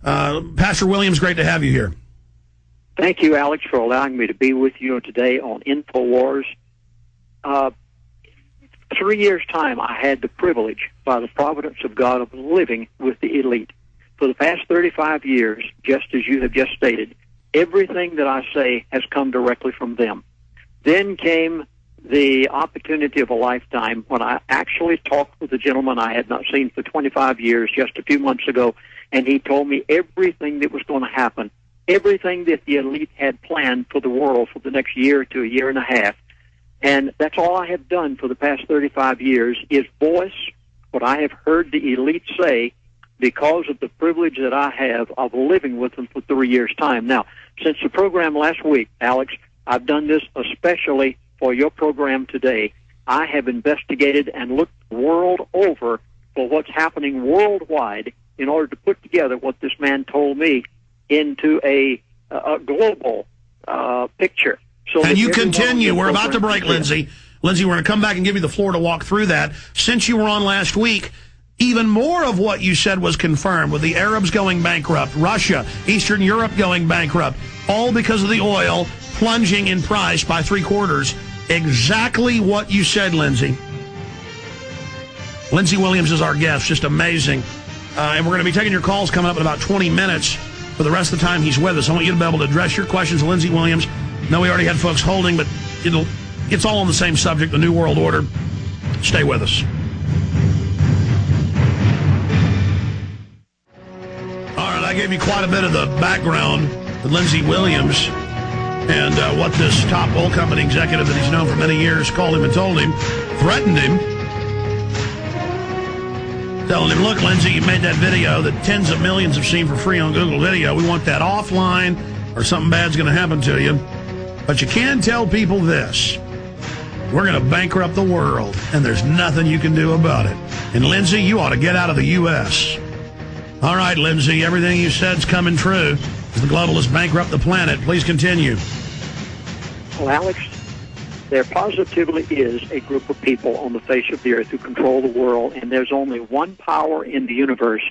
Pastor Williams, great to have you here. Thank you, Alex, for allowing me to be with you today on InfoWars. 3 years' time, I had the privilege, by the providence of God, of living with the elite. For the past 35 years, just as you have just stated, everything that I say has come directly from them. Then came the opportunity of a lifetime when I actually talked with a gentleman I had not seen for 25 years just a few months ago, and he told me everything that was going to happen, everything that the elite had planned for the world for the next year to a year and a half. And that's all I have done for the past 35 years is voice what I have heard the elite say because of the privilege that I have of living with them for 3 years' time. Now, since the program last week, Alex, I've done this especially for your program today. I have investigated and looked the world over for what's happening worldwide in order to put together what this man told me into a global picture. So and you continue. We're about to break, Lindsey. Lindsey, we're going to come back and give you the floor to walk through that. Since you were on last week, even more of what you said was confirmed, with the Arabs going bankrupt, Russia, Eastern Europe going bankrupt, all because of the oil plunging in price by 3/4. Exactly what you said, Lindsey. Lindsey Williams is our guest. Just amazing. And we're going to be taking your calls coming up in about 20 minutes for the rest of the time he's with us. I want you to be able to address your questions to Lindsey Williams. No, we already had folks holding, but it's all on the same subject, the New World Order. Stay with us. All right, I gave you quite a bit of the background to Lindsey Williams and what this top oil company executive that he's known for many years called him and told him, threatened him, telling him, look, Lindsey, you made that video that tens of millions have seen for free on Google Video. We want that offline or something bad's going to happen to you. But you can tell people this. We're going to bankrupt the world, and there's nothing you can do about it. And, Lindsey, you ought to get out of the U.S. All right, Lindsey, everything you said's coming true. The globalists bankrupt the planet. Please continue. Well, Alex, there positively is a group of people on the face of the earth who control the world, and there's only one power in the universe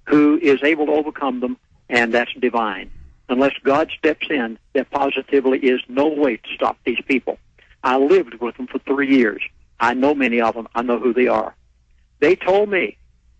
who is able to overcome them, and that's divine. Unless God steps in, there positively is no way to stop these people. I lived with them for 3 years. I know many of them. I know who they are. They told me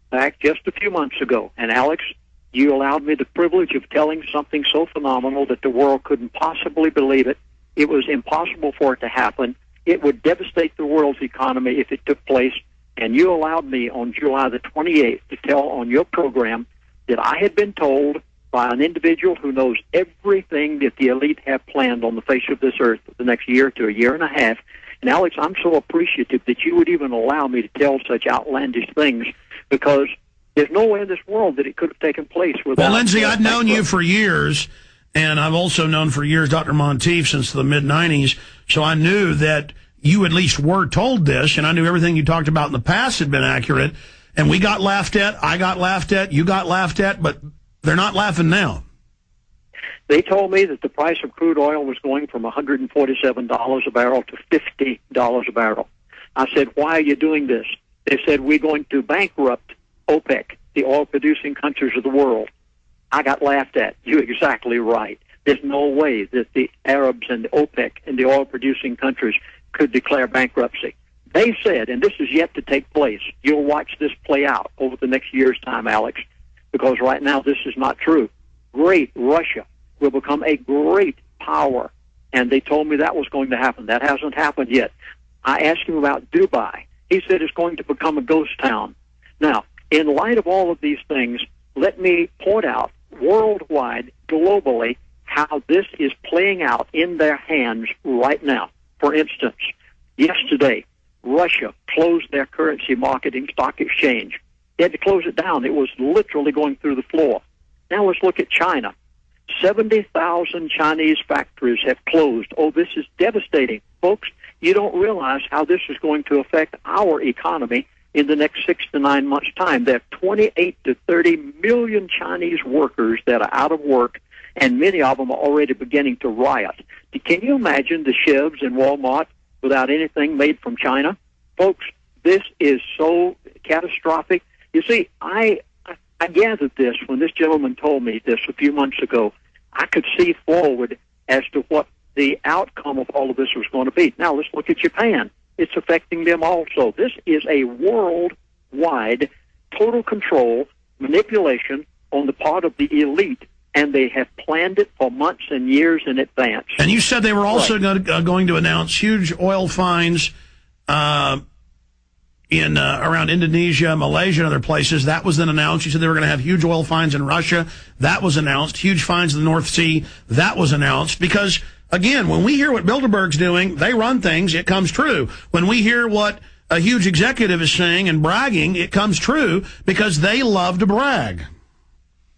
back just a few months ago, and Alex, you allowed me the privilege of telling something so phenomenal that the world couldn't possibly believe it. It was impossible for it to happen. It would devastate the world's economy if it took place. And you allowed me on July the 28th to tell on your program that I had been told by an individual who knows everything that the elite have planned on the face of this earth for the next year to a year and a half. And Alex, I'm so appreciative that you would even allow me to tell such outlandish things, because there's no way in this world that it could have taken place without... Well, Lindsey, I've known you for years, and I've also known for years Dr. Monteith since the mid-'90s, so I knew that you at least were told this, and I knew everything you talked about in the past had been accurate, and we got laughed at, I got laughed at, you got laughed at, but they're not laughing now. They told me that the price of crude oil was going from $147 a barrel to $50 a barrel. I said, why are you doing this? They said, we're going to bankrupt OPEC, the oil-producing countries of the world. I got laughed at. You're exactly right. There's no way that the Arabs and the OPEC and the oil-producing countries could declare bankruptcy. They said, and this is yet to take place, you'll watch this play out over the next year's time, Alex, because right now this is not true. Great Russia will become a great power, and they told me that was going to happen. That hasn't happened yet. I asked him about Dubai. He said it's going to become a ghost town. Now, in light of all of these things, let me point out worldwide, globally, how this is playing out in their hands right now. For instance, yesterday, Russia closed their currency marketing stock exchange. They had to close it down. It was literally going through the floor. Now let's look at China. 70,000 Chinese factories have closed. Oh, this is devastating. Folks, you don't realize how this is going to affect our economy in the next 6 to 9 months' time. There are 28 to 30 million Chinese workers that are out of work, and many of them are already beginning to riot. Can you imagine the Chevs in Walmart without anything made from China? Folks, this is so catastrophic. You see, I I gathered this when this gentleman told me this a few months ago. I could see forward as to what the outcome of all of this was going to be. Now, let's look at Japan. It's affecting them also. This is a worldwide total control, manipulation on the part of the elite, and they have planned it for months and years in advance. And you said they were also going to announce huge oil fines in around Indonesia, Malaysia, and other places. That was then announced. You said they were going to have huge oil fines in Russia. That was announced. Huge fines in the North Sea. That was announced. Because, again, when we hear what Bilderberg's doing, they run things, it comes true. When we hear what a huge executive is saying and bragging, it comes true because they love to brag.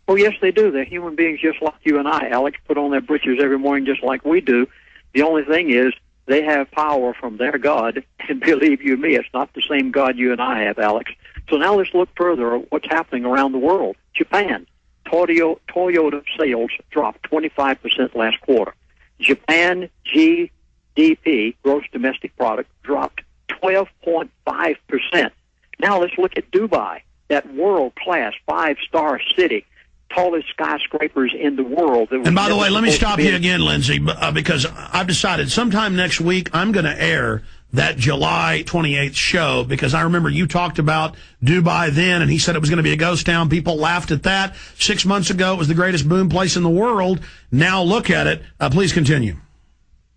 Oh, yes, they do. They're human beings just like you and I. Alex, put on their britches every morning just like we do. The only thing is they have power from their God, and believe you me, it's not the same God you and I have, Alex. So now let's look further at what's happening around the world. Japan, Toyota sales dropped 25% last quarter. Japan GDP, gross domestic product, dropped 12.5%. Now let's look at Dubai, that world-class five-star city, tallest skyscrapers in the world. And by the way, let me stop you again, Lindsey, because I've decided sometime next week I'm going to air that July 28th show, because I remember you talked about Dubai then, and he said it was going to be a ghost town. People laughed at that. 6 months ago, it was the greatest boom place in the world. Now look at it. Please continue.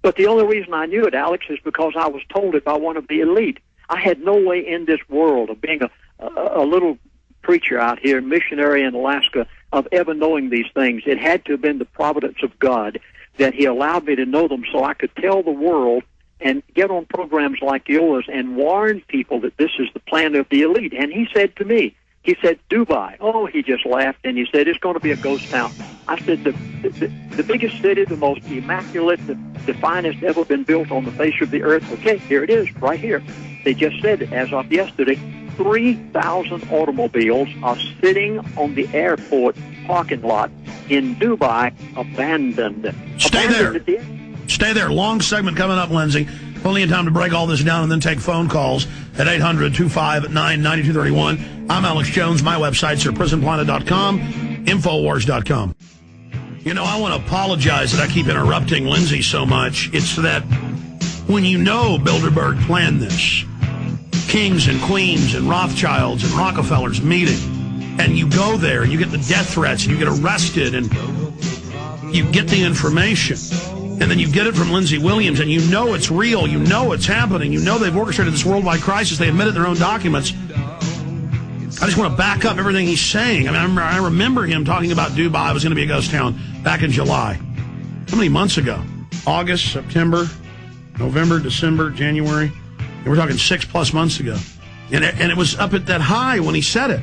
But the only reason I knew it, Alex, is because I was told it by one of the elite. I had no way in this world of being a little preacher out here, missionary in Alaska, of ever knowing these things. It had to have been the providence of God that he allowed me to know them so I could tell the world and get on programs like yours and warn people that this is the plan of the elite. And he said to me, he said, Dubai. Oh, he just laughed, and he said, it's going to be a ghost town. I said, the biggest city, the most immaculate, the finest ever been built on the face of the earth. Okay, here it is, right here. They just said, as of yesterday, 3,000 automobiles are sitting on the airport parking lot in Dubai, abandoned. Stay there. Stay there. Long segment coming up, Lindsey. Only in time to break all this down and then take phone calls at 800-259-9231. I'm Alex Jones. My websites are prisonplanet.com, Infowars.com. You know, I want to apologize that I keep interrupting Lindsey so much. It's that when you know Bilderberg planned this, kings and queens and Rothschilds and Rockefellers meeting, and you go there and you get the death threats and you get arrested and you get the information, and then you get it from Lindsey Williams, and you know it's real, you know it's happening, you know they've orchestrated this worldwide crisis, they admit it in their own documents. I just want to back up everything he's saying. I mean, I remember him talking about Dubai was going to be a ghost town back in July. How many months ago? August, September, November, December, January. And we're talking 6+ months ago. And it was up at that high when he said it.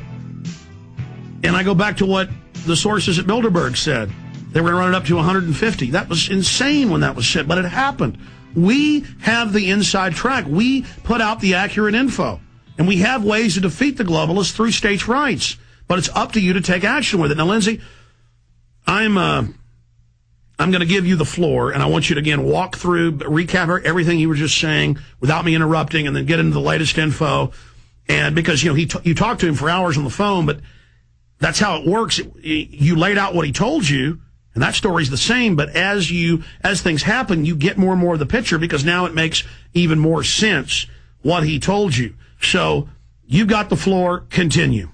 And I go back to what the sources at Bilderberg said. They were going to run it up to 150. That was insane when that was said, but it happened. We have the inside track. We put out the accurate info. And we have ways to defeat the globalists through states' rights. But it's up to you to take action with it. Now, Lindsey, I'm going to give you the floor, and I want you to, again, walk through, recap everything you were just saying without me interrupting, and then get into the latest info. And because, you know, you talked to him for hours on the phone, but that's how it works. You laid out what he told you, and that story's the same, but as things happen, you get more and more of the picture, because now it makes even more sense what he told you. So you've got the floor. Continue.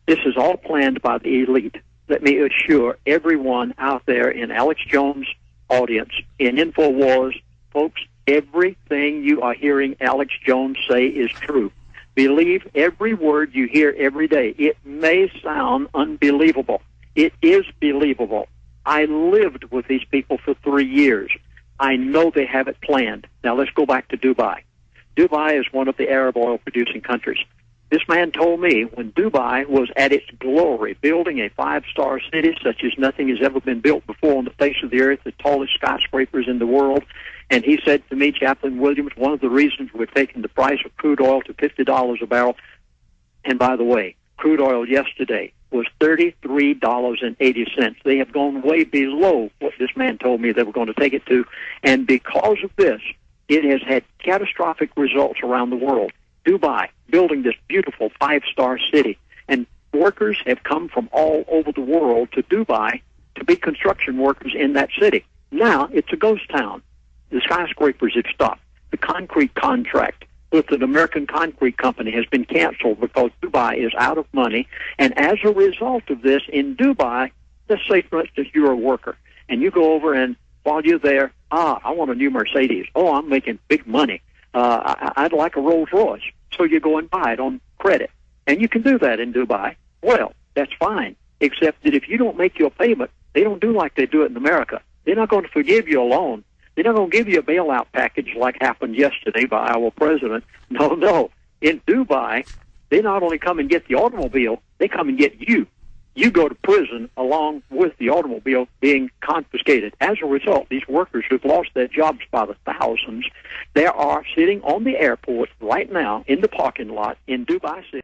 This is all planned by the elite. Let me assure everyone out there in Alex Jones' audience, in InfoWars, folks, everything you are hearing Alex Jones say is true. Believe every word you hear every day. It may sound unbelievable. It is believable. I lived with these people for 3 years. I know they have it planned. Now let's go back to Dubai. Dubai is one of the Arab oil-producing countries. This man told me when Dubai was at its glory, building a 5-star city such as nothing has ever been built before on the face of the earth, the tallest skyscrapers in the world, and he said to me, Chaplain Williams, one of the reasons we're taking the price of crude oil to $50 a barrel, and by the way, crude oil yesterday was $33.80. They have gone way below what this man told me they were going to take it to, and because of this, it has had catastrophic results around the world. Dubai, building this beautiful 5-star city. And Workers have come from all over the world to Dubai to be construction workers in that city. Now it's a ghost town. The skyscrapers have stopped. The concrete contract with an American concrete company has been canceled because Dubai is out of money. And as a result of this, in Dubai, let's say, for instance, you're a worker, and you go over and while you're there, I want a new Mercedes. Oh, I'm making big money. I'd like a Rolls Royce. So you go and buy it on credit. And you can do that in Dubai. Well, that's fine, except that if you don't make your payment, they don't do like they do it in America. They're not going to forgive you a loan. They're not going to give you a bailout package like happened yesterday by our president. No. In Dubai, they not only come and get the automobile, they come and get you. You go to prison along with the automobile being confiscated. As a result, these workers who've lost their jobs by the thousands, they are sitting on the airport right now in the parking lot in Dubai City.